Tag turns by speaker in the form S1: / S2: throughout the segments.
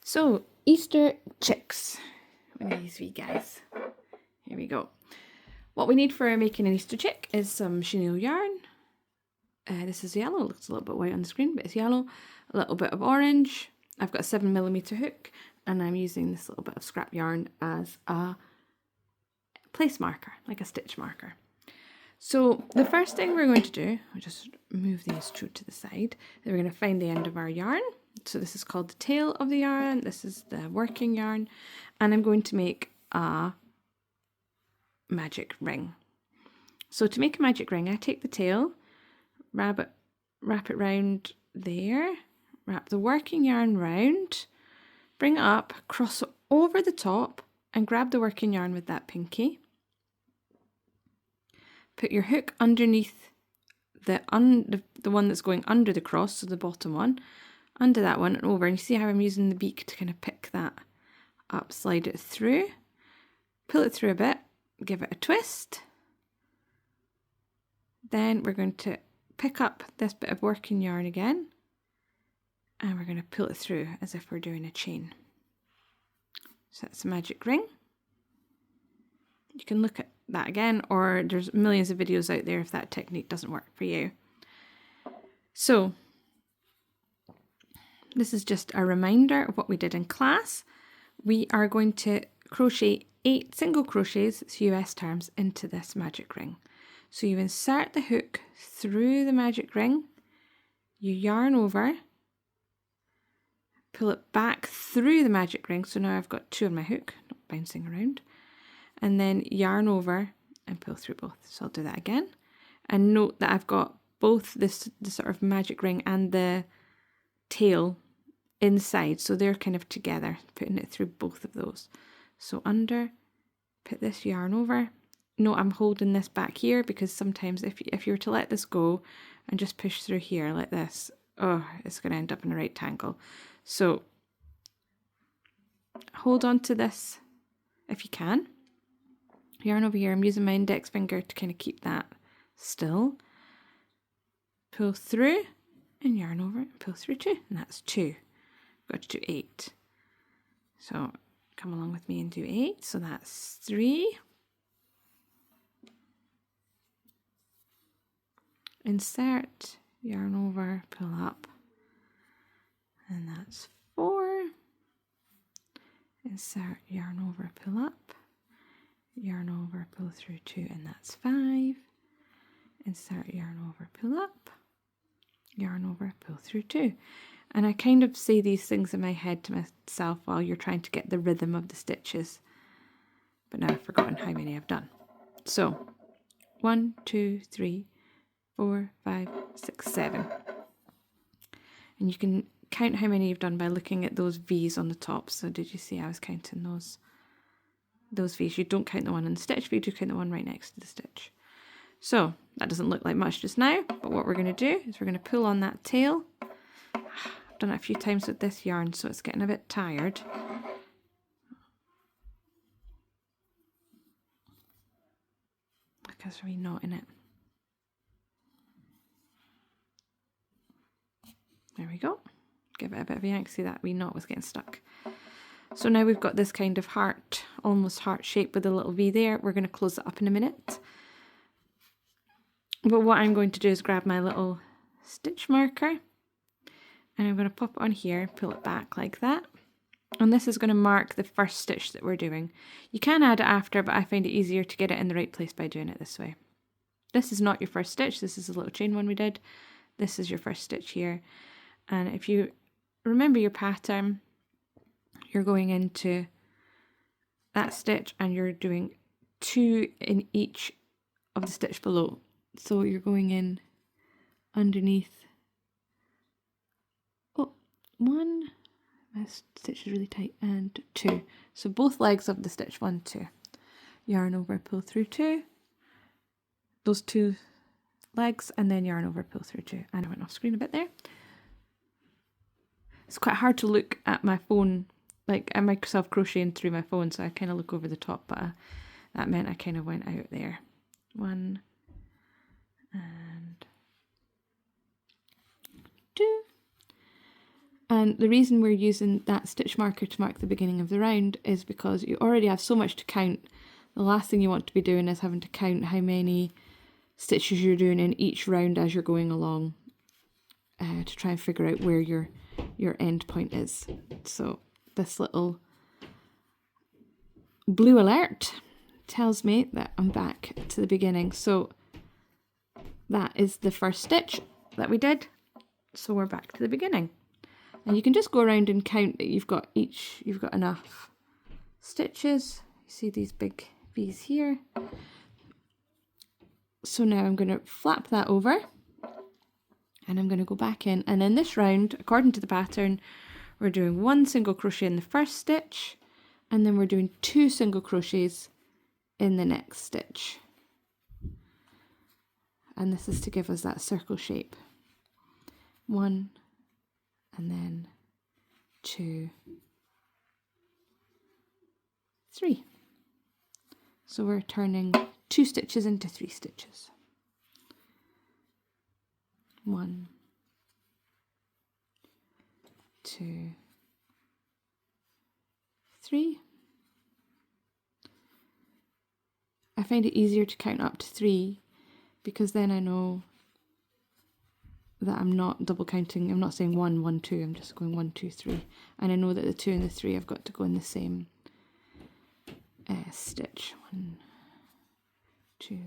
S1: So, Easter chicks. One of these wee guys. Here we go. What we need for making an Easter chick is some chenille yarn. This is yellow. It looks a little bit white on the screen, but it's yellow. A little bit of orange. I've got a 7mm hook, and I'm using this little bit of scrap yarn as a place marker, like a stitch marker. So the first thing we're going to do, I'll just move these two to the side, then we're going to find the end of our yarn. So this is called the tail of the yarn, this is the working yarn, and I'm going to make a magic ring. So to make a magic ring, I take the tail, wrap it round there, wrap the working yarn round, bring it up, cross it over the top, and grab the working yarn with that pinky. Put your hook underneath the one that's going under the cross, so the bottom one, under that one and over. And you see how I'm using the beak to kind of pick that up, slide it through, pull it through a bit, give it a twist. Then we're going to pick up this bit of working yarn again, and we're going to pull it through as if we're doing a chain. So that's a magic ring. You can look at that again, or there's millions of videos out there if that technique doesn't work for you. So this is just a reminder of what we did in class. We are going to crochet 8 single crochets, it's US terms, into this magic ring. So you insert the hook through the magic ring, you yarn over, pull it back through the magic ring, so now I've got 2 on my hook, not bouncing around, and then yarn over and pull through both. So I'll do that again. And note that I've got both the sort of magic ring and the tail inside, so they're kind of together, putting it through both of those. So under, put this yarn over. Note I'm holding this back here because sometimes if you were to let this go and just push through here like this, oh, it's going to end up in a right angle. So hold on to this if you can. Yarn over here, I'm using my index finger to kind of keep that still. Pull through and yarn over and pull through 2, and that's 2. Got to do 8. So come along with me and do 8. So that's 3. Insert, yarn over, pull up, and that's 4. Insert, yarn over, pull up, yarn over, pull through 2, and that's 5. Insert, yarn over, pull up, yarn over, pull through 2. And I kind of say these things in my head to myself while you're trying to get the rhythm of the stitches. But now I've forgotten how many I've done. So 1, 2, 3, 4, 5, 6, 7. And you can count how many you've done by looking at those V's on the top. So did you see I was counting those V's? You don't count the one in the stitch, but you do count the one right next to the stitch. So that doesn't look like much just now, but what we're going to do is we're going to pull on that tail. I've done it a few times with this yarn, so it's getting a bit tired. Because there's a wee knot in it. There we go. Give it a bit of a yank. See, that wee knot was getting stuck. So now we've got this kind of heart, almost heart shape with a little V there. We're going to close it up in a minute. But what I'm going to do is grab my little stitch marker, and I'm going to pop it on here, pull it back like that. And this is going to mark the first stitch that we're doing. You can add it after, but I find it easier to get it in the right place by doing it this way. This is not your first stitch. This is a little chain one we did. This is your first stitch here. And if you remember your pattern, you're going into that stitch and you're doing 2 in each of the stitch below. So you're going in underneath, 1, my stitch is really tight, and 2. So both legs of the stitch, 1, 2. Yarn over, pull through 2. Those 2 legs, and then yarn over, pull through 2. And I went off screen a bit there. It's quite hard to look at my phone, like at myself crocheting through my phone, so I kind of look over the top, but that meant I kind of went out there. 1 and 2. And the reason we're using that stitch marker to mark the beginning of the round is because you already have so much to count. The last thing you want to be doing is having to count how many stitches you're doing in each round as you're going along, to try and figure out where your end point is. So this little blue alert tells me that I'm back to the beginning. So that is the first stitch that we did. So we're back to the beginning. And you can just go around and count that you've got enough stitches. You see these big V's here. So now I'm going to flap that over and I'm going to go back in, and in this round, according to the pattern, we're doing 1 single crochet in the first stitch, and then we're doing 2 single crochets in the next stitch. And this is to give us that circle shape. 1 and then 2, 3. So we're turning 2 stitches into 3 stitches. 1, 2, 3. I find it easier to count up to 3 because then I know that I'm not double counting. I'm not saying 1, 1, 2. I'm just going 1, 2, 3. And I know that the 2 and the 3 have got to go in the same stitch. 1, 2,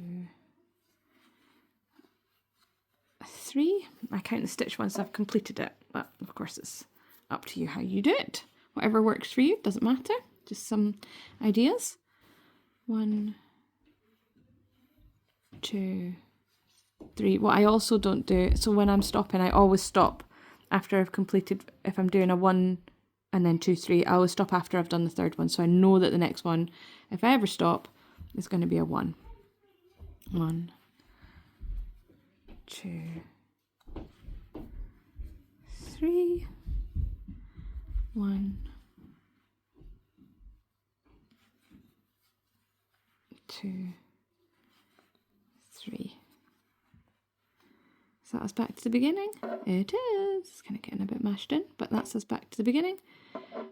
S1: 3. I count the stitch once I've completed it, but of course it's up to you how you do it. Whatever works for you, doesn't matter. Just some ideas. 1, 2, 3. What I also don't do, so when I'm stopping, I always stop after I've completed. If I'm doing a 1 and then 2, 3, I always stop after I've done the third one, so I know that the next one, if I ever stop, is going to be a 1. 1, 2, 3, 1, 2, 3. So that's back to the beginning. It is. It's kind of getting a bit mashed in, but that's us back to the beginning.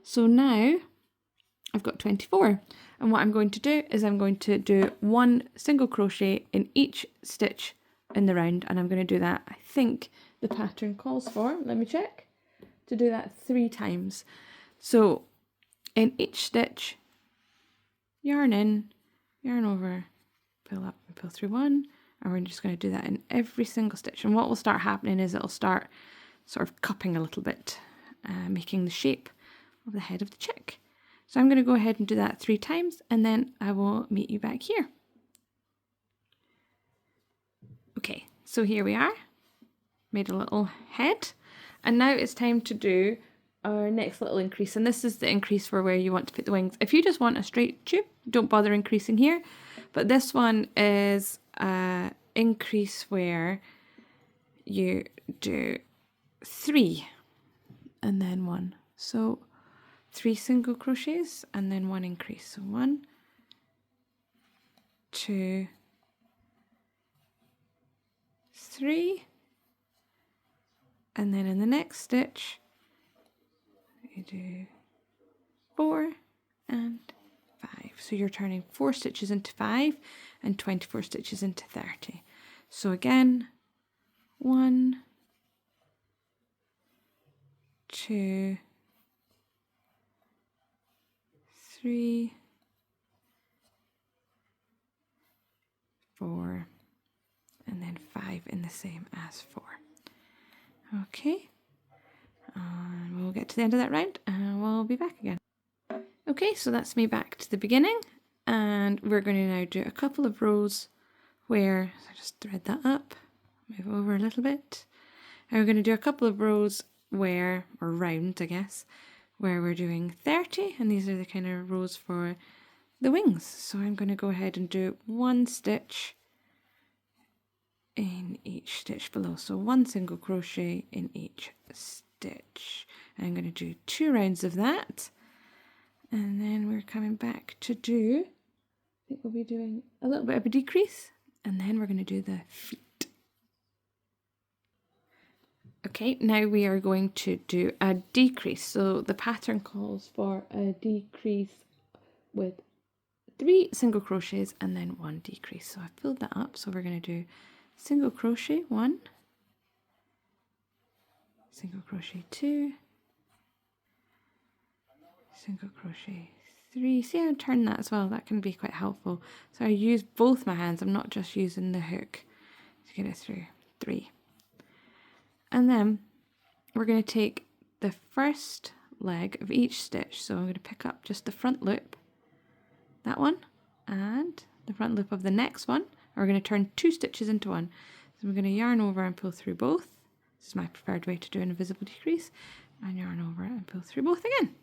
S1: So now I've got 24. And what I'm going to do is I'm going to do 1 single crochet in each stitch in the round. And I'm going to do that, I think the pattern calls for, let me check, to do that 3 times. So in each stitch, yarn in, yarn over, pull up and pull through 1. And we're just going to do that in every single stitch. And what will start happening is it'll start sort of cupping a little bit, making the shape of the head of the chick. So I'm going to go ahead and do that 3 times, and then I will meet you back here. Okay, so here we are. Made a little head. And now it's time to do our next little increase. And this is the increase for where you want to put the wings. If you just want a straight tube, don't bother increasing here. But this one is increase where you do 3 and then 1. So 3 single crochets and then 1 increase. So 1, 2, 3, and then in the next stitch you do 4 and 5. So you're turning 4 stitches into 5 and 24 stitches into 30. So again, 1, 2, 3, 4, and then 5 in the same as 4. Okay, we'll get to the end of that round and we'll be back again. Okay, so that's me back to the beginning, and we're going to now do a couple of rows where, so I just thread that up, move over a little bit, and we're going to do a couple of rows where, or rounds I guess, where we're doing 30, and these are the kind of rows for the wings. So I'm going to go ahead and do 1 stitch in each stitch below, so 1 single crochet in each stitch, and I'm going to do 2 rounds of that. And then we're coming back to do, I think we'll be doing a little bit of a decrease, and then we're going to do the feet. Okay, now we are going to do a decrease. So the pattern calls for a decrease with 3 single crochets and then 1 decrease. So I've filled that up. So we're going to do single crochet 1, single crochet 2, single crochet 3. See how I turn that as well? That can be quite helpful. So I use both my hands. I'm not just using the hook to get it through. 3. And then we're going to take the first leg of each stitch. So I'm going to pick up just the front loop, that one, and the front loop of the next one. We're going to turn 2 stitches into one. So we're going to yarn over and pull through both. This is my preferred way to do an invisible decrease. And yarn over and pull through both again.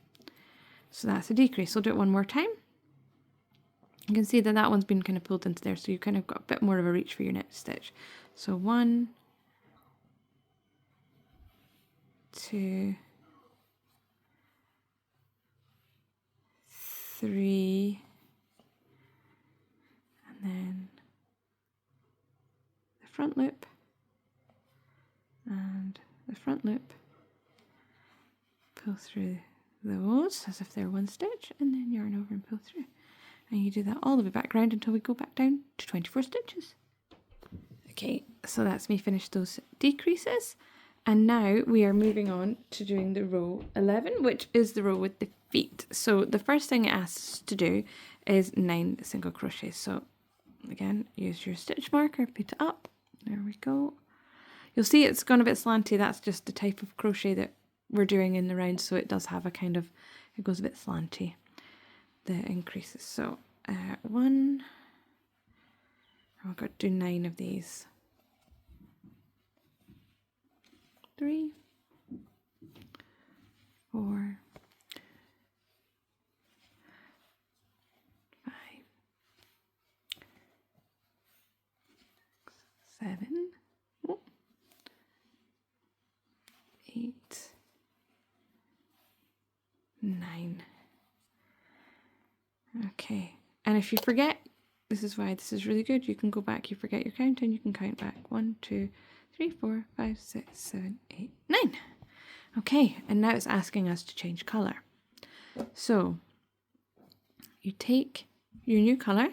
S1: So that's a decrease. I'll do it one more time. You can see that that one's been kind of pulled into there, so you've kind of got a bit more of a reach for your next stitch. So 1, 2, 3, and then the front loop and the front loop. Pull through those as if they're one stitch, and then yarn over and pull through. And you do that all the way back round until we go back down to 24 stitches. Okay, so that's me finished those decreases. And now we are moving on to doing the row 11, which is the row with the feet. So the first thing it asks to do is 9 single crochets. So again, use your stitch marker, put it up. There we go. You'll see it's gone a bit slanty. That's just the type of crochet that we're doing in the round. So it does have a kind of, it goes a bit slanty, the increases. So 1, I've got to do 9 of these. 3, 4, 5, 7, 8, 9. Okay, and if you forget, this is why this is really good. You can go back, you forget your count, and you can count back. 1, 2, 3, 4, 5, 6, 7, 8, 9. Okay, and now it's asking us to change colour. So you take your new colour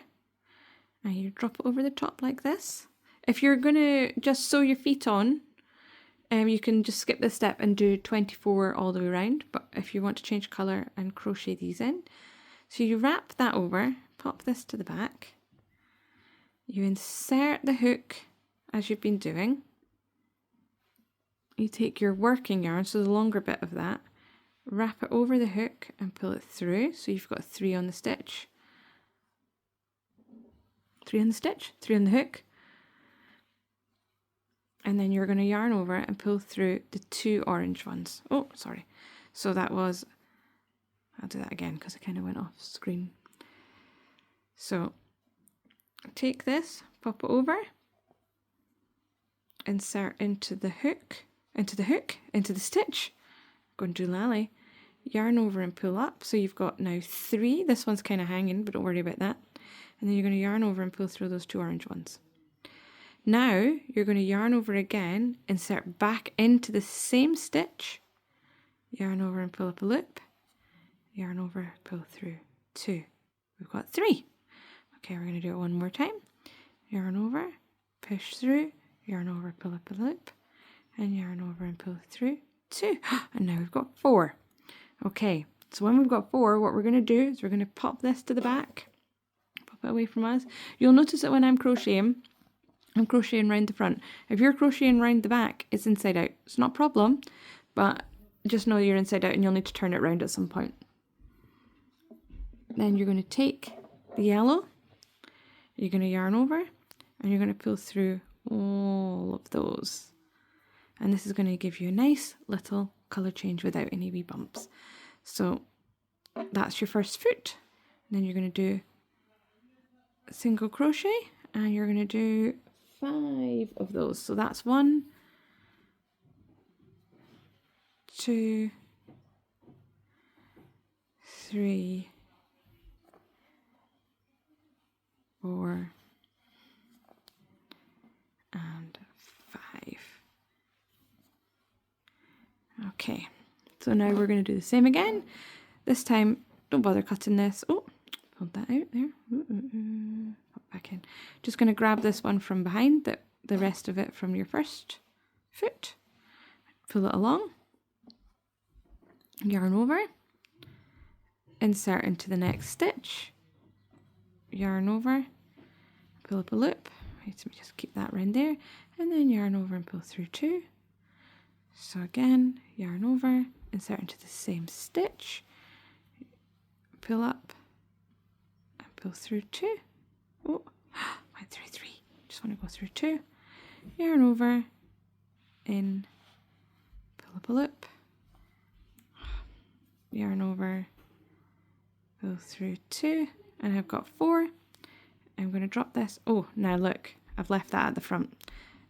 S1: and you drop it over the top like this. If you're going to just sew your feet on, you can just skip this step and do 24 all the way around. But if you want to change colour and crochet these in, so you wrap that over, pop this to the back, you insert the hook as you've been doing. You take your working yarn, so the longer bit of that, wrap it over the hook and pull it through. So you've got 3 on the stitch. 3 on the stitch, 3 on the hook. And then you're going to yarn over it and pull through the 2 orange ones. Oh, sorry. So that was, I'll do that again because it kind of went off screen. So take this, pop it over, insert into the hook, into the stitch, go and do lally, yarn over and pull up. So you've got now 3. This one's kind of hanging, but don't worry about that. And then you're going to yarn over and pull through those 2 orange ones. Now you're going to yarn over again, insert back into the same stitch, yarn over and pull up a loop, yarn over, pull through 2. We've got 3. Okay, we're going to do it one more time. Yarn over, push through, yarn over, pull up a loop, and yarn over and pull through 2. And now we've got 4. Okay, so when we've got 4, what we're going to do is we're going to pop this to the back, pop it away from us. You'll notice that when I'm crocheting round the front. If you're crocheting round the back, it's inside out. It's not a problem, but just know you're inside out and you'll need to turn it round at some point. Then you're going to take the yellow, you're going to yarn over, and you're going to pull through all of those. And this is going to give you a nice little colour change without any wee bumps. So that's your first foot. And then you're going to do a single crochet, and you're going to do 5 of those. So that's 1, 2, 3, 4, and 5. Okay, so now we're going to do the same again. This time, don't bother cutting this. Oh, pulled that out there. Pop back in. Just going to grab this one from behind, the rest of it from your first foot. Pull it along. Yarn over. Insert into the next stitch. Yarn over. Pull up a loop. Right, so we just keep that round there. And then yarn over and pull through 2. So again, yarn over, insert into the same stitch, pull up, and pull through 2. Oh, went through 3. Just want to go through 2. Yarn over, in, pull up a loop, yarn over, pull through 2, and I've got 4. I'm going to drop this. Oh, now look, I've left that at the front.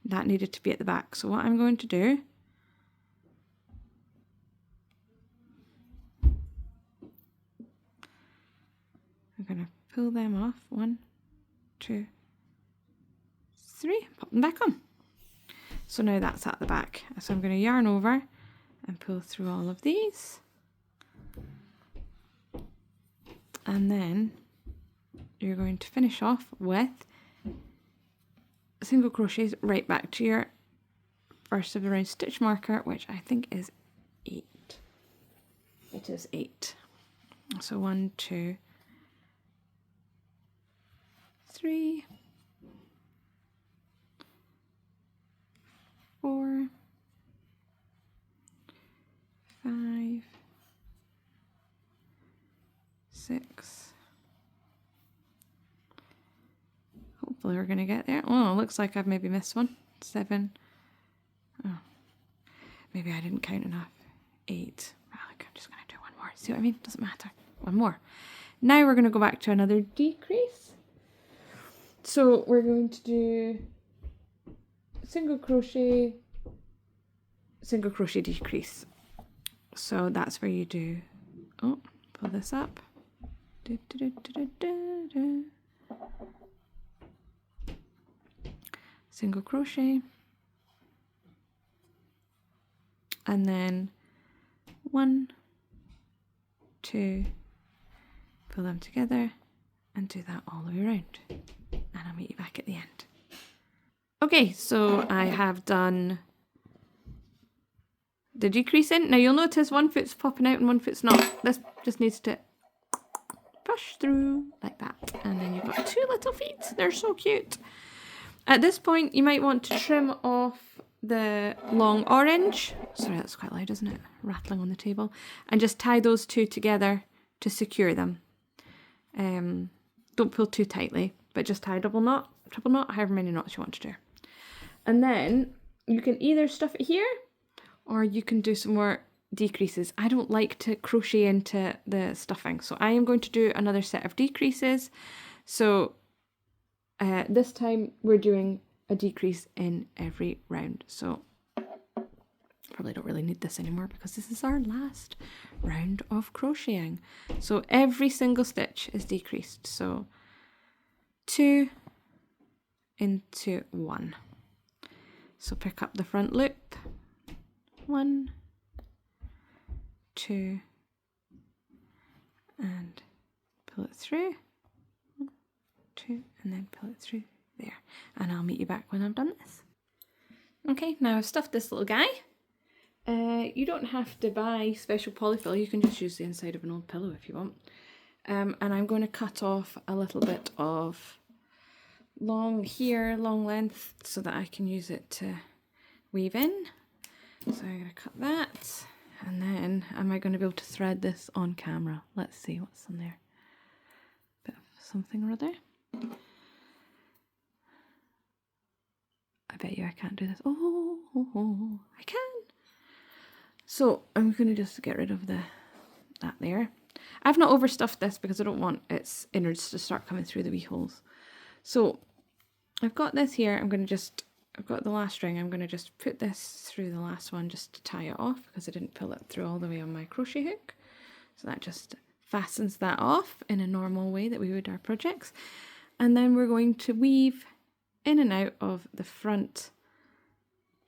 S1: That needed to be at the back. So what I'm going to do, I'm going to pull them off. 1, 2, 3. Pop them back on. So now that's at the back. So I'm going to yarn over and pull through all of these. And then you're going to finish off with single crochets right back to your first of the round stitch marker, which I think is 8. It is 8. So 1, 2, 3, 4, 5, 6. Hopefully we're going to get there. Oh, it looks like I've maybe missed one. 7. Oh, maybe I didn't count enough. 8. Well, I'm just going to do one more. See what I mean? Doesn't matter. One more. Now we're going to go back to another decrease. So we're going to do single crochet decrease. So that's where you do, oh, pull this up. Single crochet. And then 1, 2, pull them together and do that all the way around. And I'll meet you back at the end. Okay, so I have done the decreasing. Now you'll notice one foot's popping out and one foot's not. This just needs to push through like that. And then you've got 2 little feet. They're so cute. At this point, you might want to trim off the long orange. Sorry, that's quite loud, isn't it? Rattling on the table. And just tie those 2 together to secure them. Don't pull too tightly, but just tie double knot, triple knot, however many knots you want to do. And then you can either stuff it here or you can do some more decreases. I don't like to crochet into the stuffing, so I am going to do another set of decreases. So this time we're doing a decrease in every round. So probably don't really need this anymore because this is our last round of crocheting. So every single stitch is decreased. So 2 into 1. So pick up the front loop. 1, 2, and pull it through. 1, 2, and then pull it through there. And I'll meet you back when I've done this. Okay, now I've stuffed this little guy. You don't have to buy special polyfill. You can just use the inside of an old pillow if you want. And I'm going to cut off a little bit of long length so that I can use it to weave in. So I'm going to cut that, and then am I going to be able to thread this on camera? Let's see what's in there. Bit of something or other. I bet you I can't do this. Oh, I can. So I'm going to just get rid of that there. I've not overstuffed this because I don't want its innards to start coming through the wee holes. So I've got this here. I've got the last string. I'm going to just put this through the last one just to tie it off because I didn't pull it through all the way on my crochet hook. So that just fastens that off in a normal way that we would our projects. And then we're going to weave in and out of the front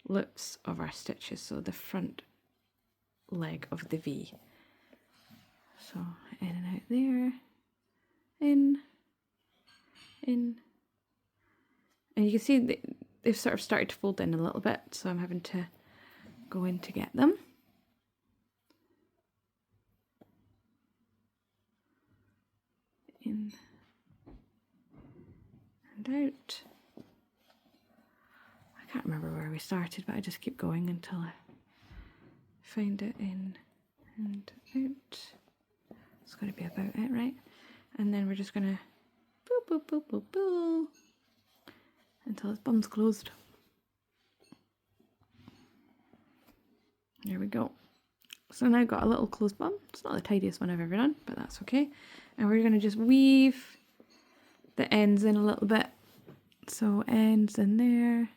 S1: loops of our stitches. So the front leg of the V. So in and out there, in, and you can see they've sort of started to fold in a little bit, so I'm having to go in to get them. In and out. I can't remember where we started, but I just keep going until I find it. In and out. It's going to be about it, right? And then we're just going to boop, boop, boop, boop, boop until his bum's closed. There we go. So now I've got a little closed bum. It's not the tidiest one I've ever done, but that's okay. And we're going to just weave the ends in a little bit. So ends in there.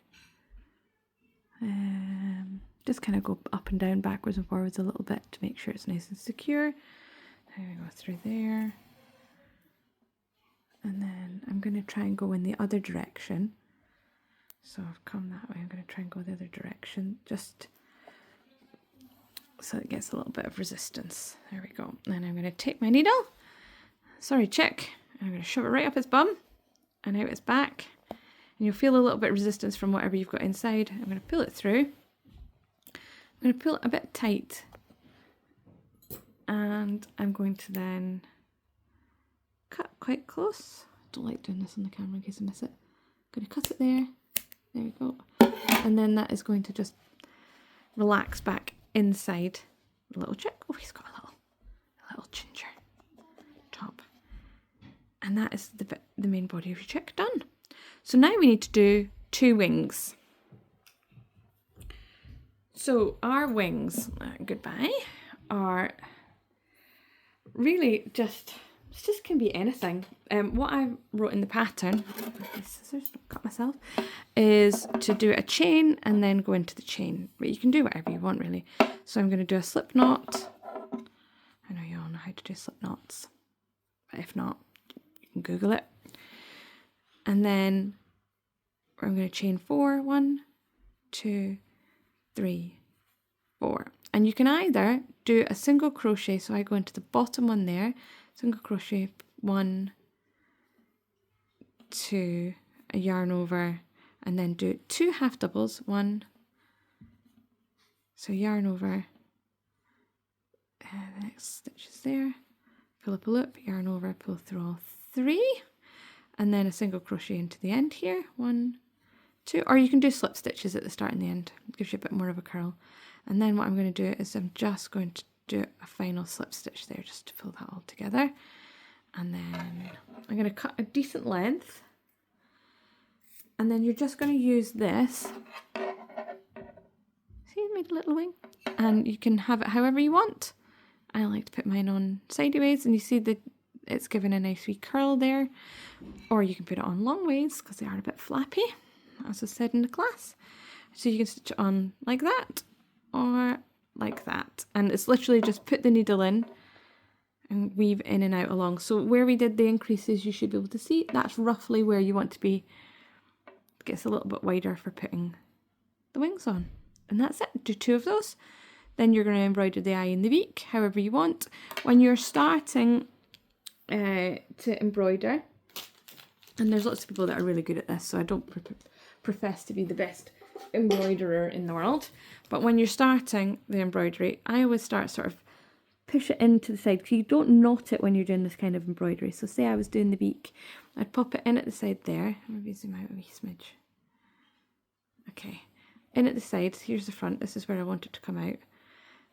S1: Just kind of go up and down, backwards and forwards a little bit to make sure it's nice and secure. There we go, through there. And then I'm going to try and go in the other direction. So I've come that way. I'm going to try and go the other direction, just so it gets a little bit of resistance. There we go. And I'm going to take my needle, sorry chick, and I'm going to shove it right up its bum and out its back. And you'll feel a little bit of resistance from whatever you've got inside. I'm going to pull it through. I'm going to pull it a bit tight. And I'm going to then cut quite close. I don't like doing this on the camera in case I miss it. I'm going to cut it there. There we go. And then that is going to just relax back inside the little chick. Oh, he's got a little ginger top. And that is the main body of your chick done. So now we need to do 2 wings. So our wings, goodbye, are really just can be anything. What I wrote in the pattern, with my scissors, don't cut myself, is to do a chain and then go into the chain. But you can do whatever you want really. So I'm going to do a slip knot. I know you all know how to do slip knots, but if not, you can Google it. And then I'm going to chain 4, 1, 2, 3, 4. And you can either do a single crochet, so I go into the bottom one there, single crochet, 1, 2, a yarn over, and then do 2 half doubles, 1, so yarn over, the next stitch is there, pull up a loop, yarn over, pull through all 3, and then a single crochet into the end here, 1, 2, or you can do slip stitches at the start and the end, it gives you a bit more of a curl. And then what I'm going to do is I'm just going to do a final slip stitch there just to pull that all together. And then I'm going to cut a decent length. And then you're just going to use this. See, I made a little wing. And you can have it however you want. I like to put mine on sideways, and you see that it's given a nice wee curl there. Or you can put it on long ways because they are a bit flappy, as I said in the class. So you can stitch it on like that or like that. And it's literally just put the needle in and weave in and out along. So where we did the increases, you should be able to see that's roughly where you want to be. It gets a little bit wider for putting the wings on. And that's it. Do 2 of those. Then you're going to embroider the eye and the beak however you want. When you're starting to embroider, and there's lots of people that are really good at this, so I don't profess to be the best embroiderer in the world, but when you're starting the embroidery, I always start sort of push it into the side, because you don't knot it when you're doing this kind of embroidery. So say I was doing the beak, I'd pop it in at the side there, maybe zoom out a wee smidge, okay, in at the side, here's the front, this is where I want it to come out.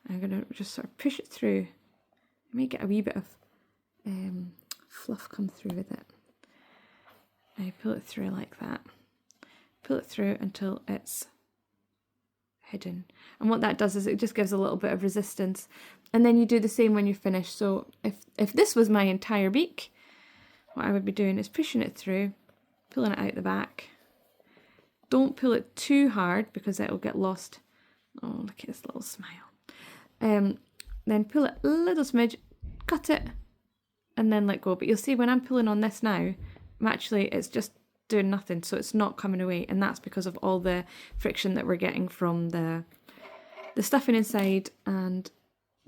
S1: I'm going to just sort of push it through, make it a wee bit of fluff come through with it. I pull it through like that. Pull it through until it's hidden. And what that does is it just gives a little bit of resistance. And then you do the same when you're finished. So if this was my entire beak, what I would be doing is pushing it through, pulling it out the back. Don't pull it too hard because it will get lost. Oh, look at this little smile. Then pull it a little smidge, cut it, and then let go. But you'll see when I'm pulling on this now, it's just doing nothing, so it's not coming away, and that's because of all the friction that we're getting from the stuffing inside and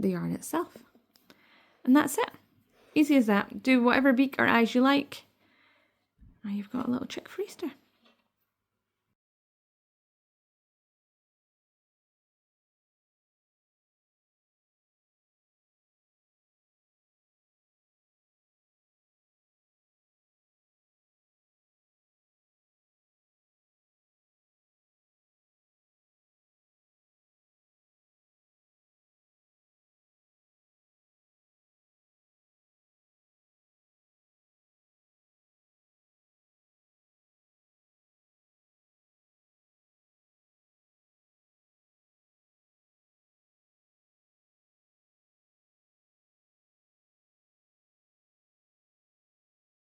S1: the yarn itself. And that's it. Easy as that. Do whatever beak or eyes you like. Now you've got a little chick for Easter.